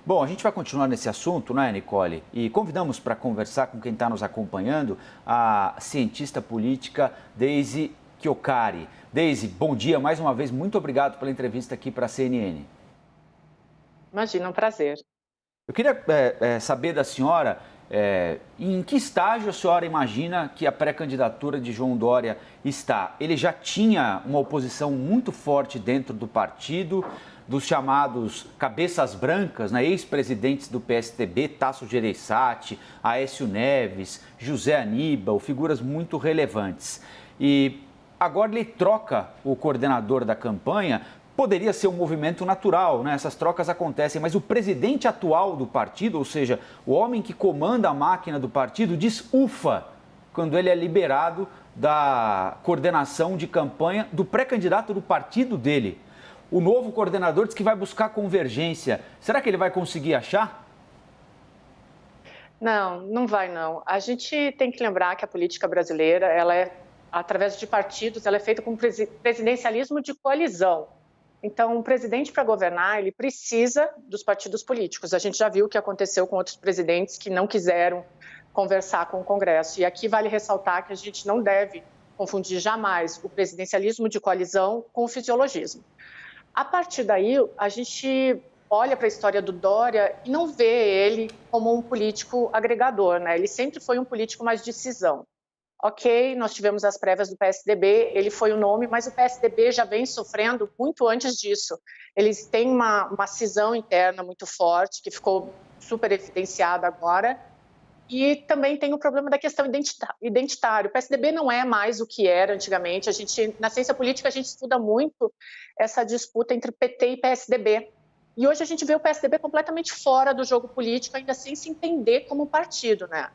Bom, a gente vai continuar nesse assunto, né, Nicole? E convidamos para conversar com quem está nos acompanhando a cientista política Daisy Chiocari. Daisy, bom dia mais uma vez. Muito obrigado pela entrevista aqui para a CNN. Imagina, um prazer. Eu queria saber da senhora em que estágio a senhora imagina que a pré-candidatura de João Dória está. Ele já tinha uma oposição muito forte dentro do partido, dos chamados cabeças brancas, né, ex-presidentes do PSDB, Tasso Gereissati, Aécio Neves, José Aníbal, figuras muito relevantes. E agora ele troca o coordenador da campanha. Poderia ser um movimento natural, né? Essas trocas acontecem, mas o presidente atual do partido, ou seja, o homem que comanda a máquina do partido, diz ufa quando ele é liberado da coordenação de campanha do pré-candidato do partido dele. O novo coordenador diz que vai buscar convergência. Será que ele vai conseguir achar? Não, não vai não. A gente tem que lembrar que a política brasileira, ela é, através de partidos, ela é feita com presidencialismo de coalizão. Então, o presidente, para governar, ele precisa dos partidos políticos. A gente já viu o que aconteceu com outros presidentes que não quiseram conversar com o Congresso. E aqui vale ressaltar que a gente não deve confundir jamais o presidencialismo de coalizão com o fisiologismo. A partir daí, a gente olha para a história do Dória e não vê ele como um político agregador, né? Ele sempre foi um político mais de cisão. Ok, nós tivemos as prévias do PSDB, ele foi o nome, mas o PSDB já vem sofrendo muito antes disso. Eles têm uma cisão interna muito forte, que ficou super evidenciada agora, e também tem o problema da questão identitária. O PSDB não é mais o que era antigamente. Na ciência política, a gente estuda muito essa disputa entre PT e PSDB. E hoje a gente vê o PSDB completamente fora do jogo político, ainda sem se entender como partido, né?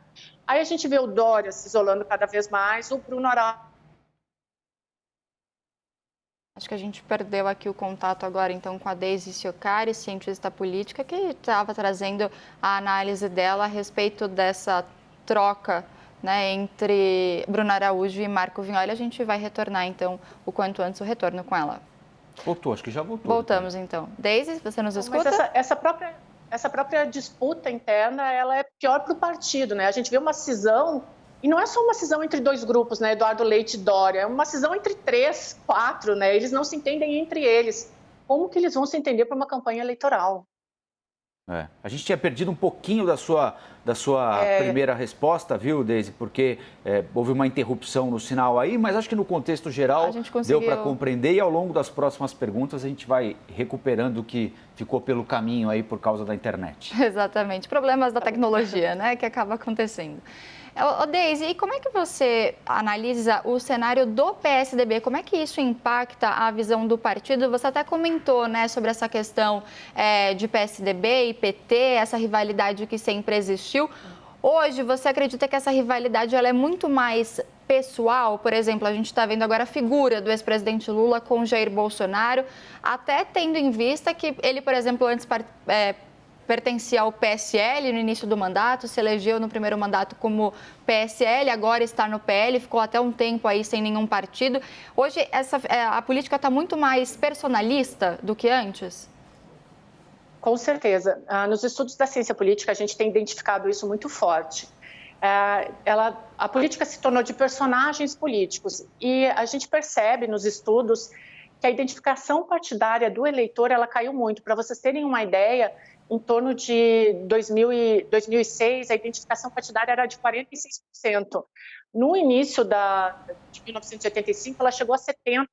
Aí a gente vê o Dória se isolando cada vez mais, o Bruno Araújo. Acho que a gente perdeu aqui o contato agora, então, com a Daisy Chiocari, cientista política, que estava trazendo a análise dela a respeito dessa troca, né, entre Bruno Araújo e Marco Vignoli. A gente vai retornar, então, o quanto antes o retorno com ela. Voltou, acho que já voltou. Voltamos, então. Daisy, você nos escuta? Mas essa própria disputa interna, ela é pior para o partido, né? A gente vê uma cisão, e não é só uma cisão entre dois grupos, né? Eduardo Leite e Dória, é uma cisão entre 3, 4, né? Eles não se entendem entre eles. Como que eles vão se entender para uma campanha eleitoral? A gente tinha perdido um pouquinho da sua primeira resposta, viu, Daisy? Porque houve uma interrupção no sinal aí, mas acho que no contexto geral deu para compreender e ao longo das próximas perguntas a gente vai recuperando o que ficou pelo caminho aí por causa da internet. Exatamente, problemas da tecnologia, né, que acaba acontecendo. Daisy, e como é que você analisa o cenário do PSDB? Como é que isso impacta a visão do partido? Você até comentou, né, sobre essa questão de PSDB e PT, essa rivalidade que sempre existiu. Hoje, você acredita que essa rivalidade ela é muito mais pessoal? Por exemplo, a gente está vendo agora a figura do ex-presidente Lula com Jair Bolsonaro, até tendo em vista que ele, por exemplo, antes pertencia ao PSL no início do mandato, se elegeu no primeiro mandato como PSL, agora está no PL, ficou até um tempo aí sem nenhum partido. Hoje a política está muito mais personalista do que antes? Com certeza. Nos estudos da ciência política, a gente tem identificado isso muito forte. A política se tornou de personagens políticos e a gente percebe nos estudos que a identificação partidária do eleitor ela caiu muito. Para vocês terem uma ideia, em torno de 2006, a identificação partidária era de 46%. No início de 1985, ela chegou a 70%.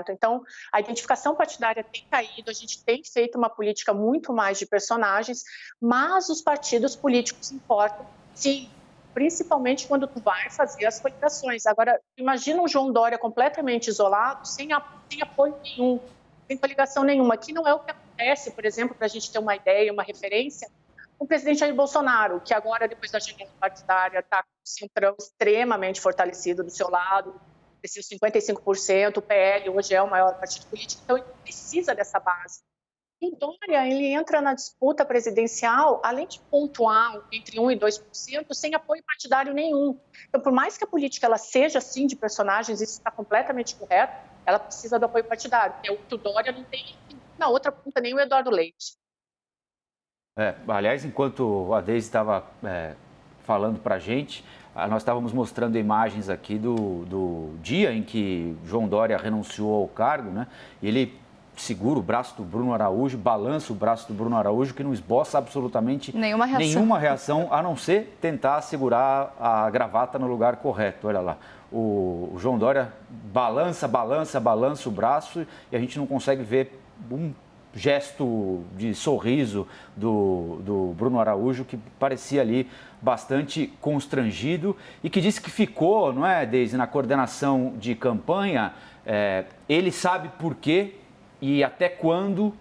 Então, a identificação partidária tem caído, a gente tem feito uma política muito mais de personagens, mas os partidos políticos importam, sim, principalmente quando tu vai fazer as coligações. Agora, imagina um João Dória completamente isolado, sem apoio nenhum, sem coligação nenhuma, que não é o que acontece, por exemplo, para a gente ter uma ideia, uma referência, o presidente Jair Bolsonaro, que agora, depois da janela partidária, está com o Centrão extremamente fortalecido do seu lado, esses 55%, o PL hoje é o maior partido político, então ele precisa dessa base. E Dória, ele entra na disputa presidencial, além de pontuar entre 1% e 2%, sem apoio partidário nenhum. Então, por mais que a política ela seja, assim, de personagens, isso está completamente correto, ela precisa do apoio partidário, porque o Dória não tem na outra ponta nem o Eduardo Leite. Aliás, enquanto a Deise estava falando para a gente, nós estávamos mostrando imagens aqui do dia em que João Dória renunciou ao cargo, né? E ele segura o braço do Bruno Araújo, balança o braço do Bruno Araújo, que não esboça absolutamente nenhuma reação, a não ser tentar segurar a gravata no lugar correto. Olha lá, o João Dória balança o braço e a gente não consegue ver um gesto de sorriso do Bruno Araújo, que parecia ali bastante constrangido e que disse que ficou, não é, Deise, na coordenação de campanha. Ele sabe por quê e até quando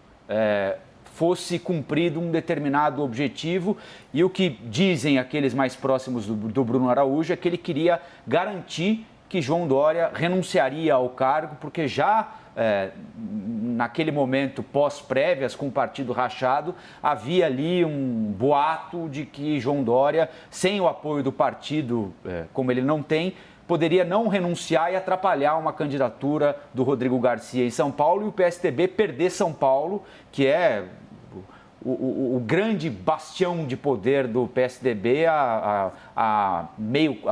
fosse cumprido um determinado objetivo, e o que dizem aqueles mais próximos do Bruno Araújo é que ele queria garantir que João Dória renunciaria ao cargo, porque já naquele momento pós-prévias com o partido rachado, havia ali um boato de que João Dória, sem o apoio do partido, como ele não tem, poderia não renunciar e atrapalhar uma candidatura do Rodrigo Garcia em São Paulo e o PSDB perder São Paulo, que é o grande bastião de poder do PSDB há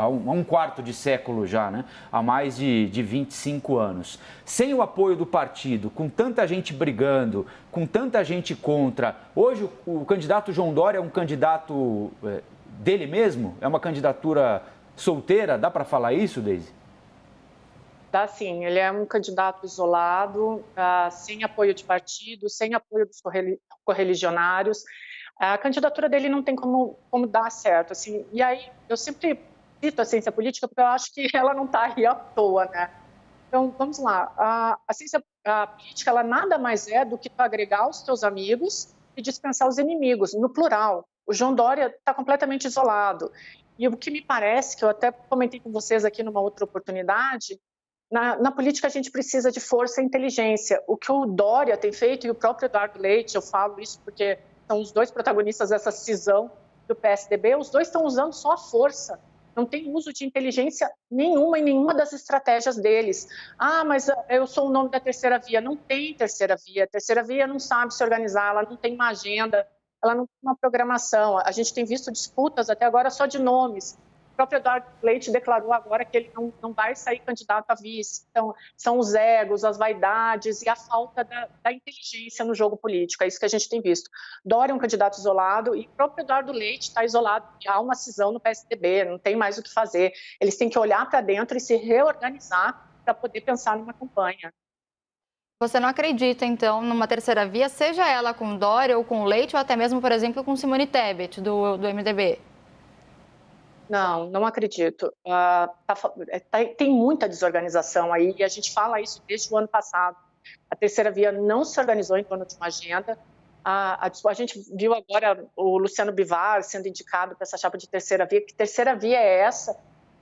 um quarto de século já, né? Há mais de 25 anos. Sem o apoio do partido, com tanta gente brigando, com tanta gente contra, hoje o candidato João Dória é um candidato dele mesmo? É uma candidatura solteira? Dá para falar isso, Deise? Dá sim, ele é um candidato isolado, sem apoio de partido, sem apoio dos correligionários. A candidatura dele não tem como dar certo. Assim. E aí, eu sempre cito a ciência política porque eu acho que ela não está aí à toa, né? Então, vamos lá. A ciência política, ela nada mais é do que tu agregar os teus amigos e dispensar os inimigos, no plural. O João Dória está completamente isolado. E o que me parece, que eu até comentei com vocês aqui numa outra oportunidade, na política a gente precisa de força e inteligência. O que o Dória tem feito, e o próprio Eduardo Leite, eu falo isso porque são os dois protagonistas dessa cisão do PSDB, os dois estão usando só a força. Não tem uso de inteligência nenhuma em nenhuma das estratégias deles. Mas eu sou o nome da terceira via. Não tem terceira via. A terceira via não sabe se organizar, ela não tem uma agenda, ela não tem uma programação. A gente tem visto disputas até agora só de nomes. O próprio Eduardo Leite declarou agora que ele não vai sair candidato a vice. Então, são os egos, as vaidades e a falta da inteligência no jogo político. É isso que a gente tem visto. Dória é um candidato isolado e o próprio Eduardo Leite está isolado. Há uma cisão no PSDB, não tem mais o que fazer. Eles têm que olhar para dentro e se reorganizar para poder pensar numa campanha. Você não acredita, então, numa terceira via, seja ela com Dória ou com Leite, ou até mesmo, por exemplo, com Simone Tebet, do MDB? Não acredito. Tem muita desorganização aí, e a gente fala isso desde o ano passado. A terceira via não se organizou em torno de uma agenda. A gente viu agora o Luciano Bivar sendo indicado para essa chapa de terceira via. Que terceira via é essa?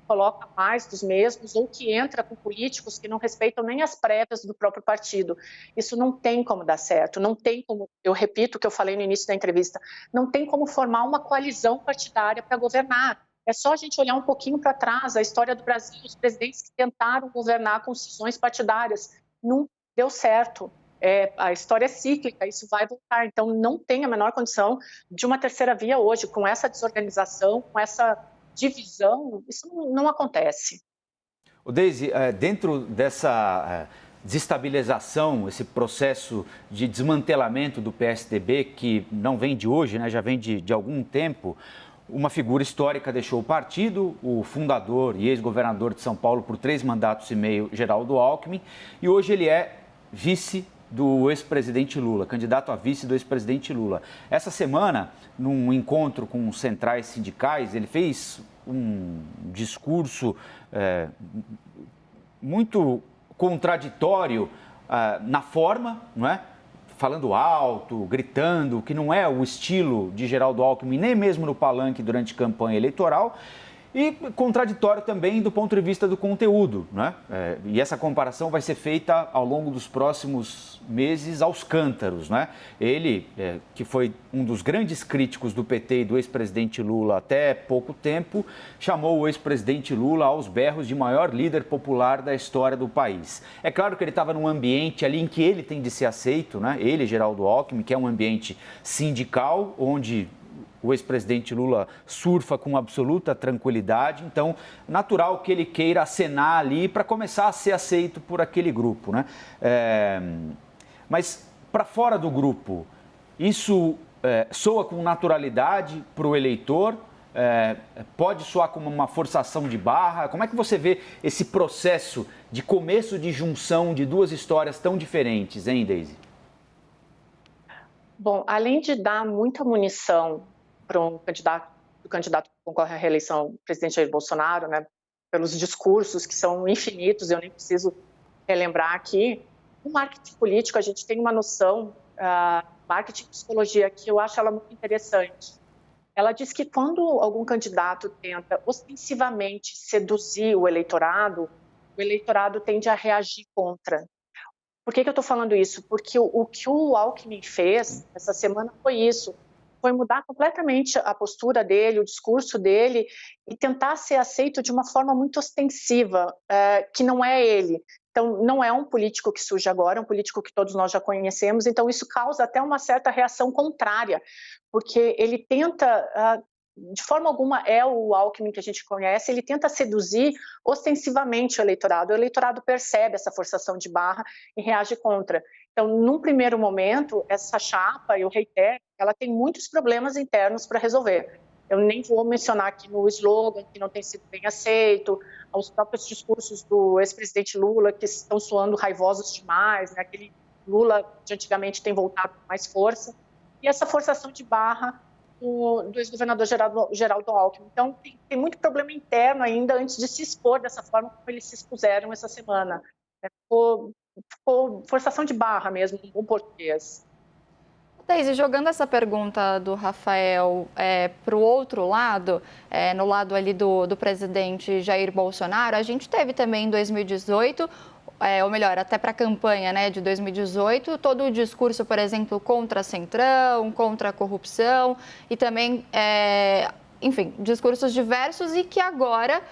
Coloca mais dos mesmos, ou que entra com políticos que não respeitam nem as prévias do próprio partido. Isso não tem como dar certo, não tem como, eu repito o que eu falei no início da entrevista, não tem como formar uma coalizão partidária para governar. É só a gente olhar um pouquinho para trás, a história do Brasil, os presidentes que tentaram governar com cisões partidárias, não deu certo. A história é cíclica, isso vai voltar. Então, não tem a menor condição de uma terceira via hoje, com essa desorganização, com essa divisão, isso não acontece. Deise, dentro dessa desestabilização, esse processo de desmantelamento do PSDB, que não vem de hoje, né, já vem de algum tempo, uma figura histórica deixou o partido, o fundador e ex-governador de São Paulo por 3 mandatos e meio, Geraldo Alckmin, e hoje ele é vice do ex-presidente Lula, candidato a vice do ex-presidente Lula. Essa semana, num encontro com centrais sindicais, ele fez um discurso muito contraditório na forma, não é? Falando alto, gritando, que não é o estilo de Geraldo Alckmin, nem mesmo no palanque durante campanha eleitoral. e contraditório também do ponto de vista do conteúdo, né? E essa comparação vai ser feita ao longo dos próximos meses aos cântaros, né? Ele, que foi um dos grandes críticos do PT e do ex-presidente Lula até pouco tempo, chamou o ex-presidente Lula aos berros de maior líder popular da história do país. É claro que ele estava num ambiente ali em que ele tem de ser aceito, né? Ele, Geraldo Alckmin, que é um ambiente sindical, onde o ex-presidente Lula surfa com absoluta tranquilidade, então natural que ele queira acenar ali para começar a ser aceito por aquele grupo, né? Mas para fora do grupo, isso soa com naturalidade para o eleitor? Pode soar como uma forçação de barra? Como é que você vê esse processo de começo de junção de duas histórias tão diferentes, hein, Deise? Bom, além de dar muita munição para o candidato que concorre à reeleição, o presidente Jair Bolsonaro, né, pelos discursos que são infinitos, eu nem preciso relembrar aqui. No marketing político, a gente tem uma noção, marketing e psicologia, que eu acho ela muito interessante. Ela diz que quando algum candidato tenta ostensivamente seduzir o eleitorado tende a reagir contra. Por que eu estou falando isso? Porque o que o Alckmin fez essa semana foi isso. Foi mudar completamente a postura dele, o discurso dele e tentar ser aceito de uma forma muito ostensiva, que não é ele. Então, não é um político que surge agora, é um político que todos nós já conhecemos, então isso causa até uma certa reação contrária, porque ele tenta, de forma alguma é o Alckmin que a gente conhece, ele tenta seduzir ostensivamente o eleitorado percebe essa forçação de barra e reage contra. Então, num primeiro momento, essa chapa, eu reitero, ela tem muitos problemas internos para resolver. Eu nem vou mencionar aqui no slogan, que não tem sido bem aceito, aos próprios discursos do ex-presidente Lula, que estão soando raivosos demais, né? Aquele Lula de antigamente tem voltado com mais força, e essa forçação de barra do ex-governador Geraldo Alckmin. Então, tem muito problema interno ainda antes de se expor dessa forma como eles se expuseram essa semana. Ficou forçação de barra mesmo, em bom português. Deise, jogando essa pergunta do Rafael para o outro lado, no lado ali do presidente Jair Bolsonaro, a gente teve também em 2018, ou melhor, até para a campanha, né, de 2018, todo o discurso, por exemplo, contra a Centrão, contra a corrupção e também, enfim, discursos diversos e que agora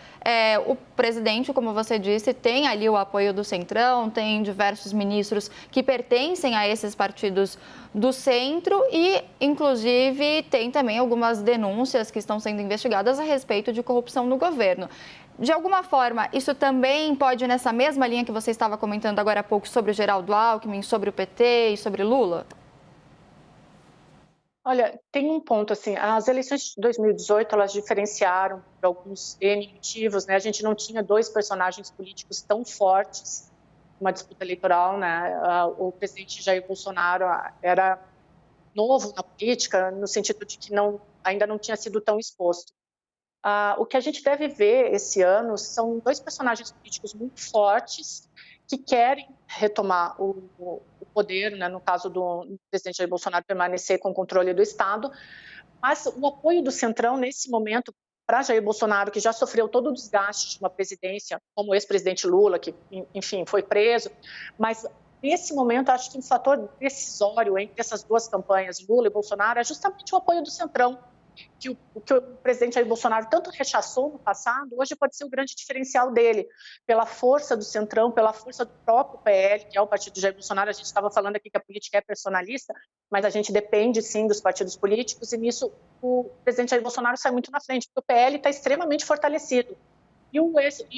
o presidente, como você disse, tem ali o apoio do Centrão, tem diversos ministros que pertencem a esses partidos do centro e, inclusive, tem também algumas denúncias que estão sendo investigadas a respeito de corrupção no governo. De alguma forma, isso também pode ir nessa mesma linha que você estava comentando agora há pouco sobre o Geraldo Alckmin, sobre o PT e sobre Lula? Olha, tem um ponto, assim, as eleições de 2018, elas diferenciaram por alguns N motivos, né? A gente não tinha dois personagens políticos tão fortes numa disputa eleitoral, né? O presidente Jair Bolsonaro era novo na política, no sentido de que ainda não tinha sido tão exposto. O que a gente deve ver esse ano são dois personagens políticos muito fortes que querem retomar o poder, né, no caso do presidente Jair Bolsonaro permanecer com o controle do Estado, mas o apoio do Centrão nesse momento para Jair Bolsonaro, que já sofreu todo o desgaste de uma presidência, como o ex-presidente Lula, que, enfim, foi preso, mas nesse momento acho que um fator decisório entre essas duas campanhas, Lula e Bolsonaro, é justamente o apoio do Centrão, que o presidente Jair Bolsonaro tanto rechaçou no passado, hoje pode ser o grande diferencial dele, pela força do Centrão, pela força do próprio PL, que é o partido de Jair Bolsonaro. A gente estava falando aqui que a política é personalista, mas a gente depende, sim, dos partidos políticos, e nisso o presidente Jair Bolsonaro sai muito na frente, porque o PL está extremamente fortalecido. E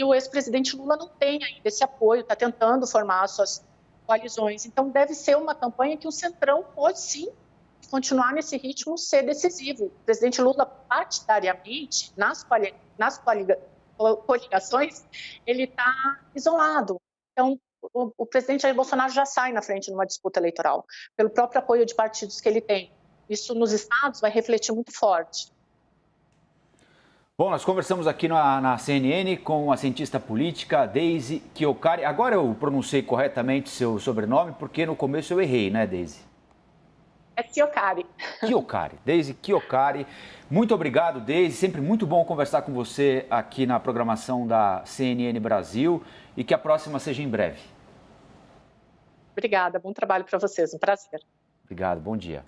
o ex-presidente Lula não tem ainda esse apoio, está tentando formar suas coalizões. Então, deve ser uma campanha que o Centrão pode, sim, continuar nesse ritmo, ser decisivo. O presidente Lula, partidariamente, nas coligações, ele está isolado. Então, o presidente Jair Bolsonaro já sai na frente numa disputa eleitoral, pelo próprio apoio de partidos que ele tem. Isso nos estados vai refletir muito forte. Bom, nós conversamos aqui na CNN com a cientista política Deise Chiocari. Agora eu pronunciei corretamente seu sobrenome, porque no começo eu errei, né, Deise? É Chiocari. Chiocari, Deise Chiocari. Muito obrigado, Deise. Sempre muito bom conversar com você aqui na programação da CNN Brasil e que a próxima seja em breve. Obrigada, bom trabalho para vocês, um prazer. Obrigado, bom dia.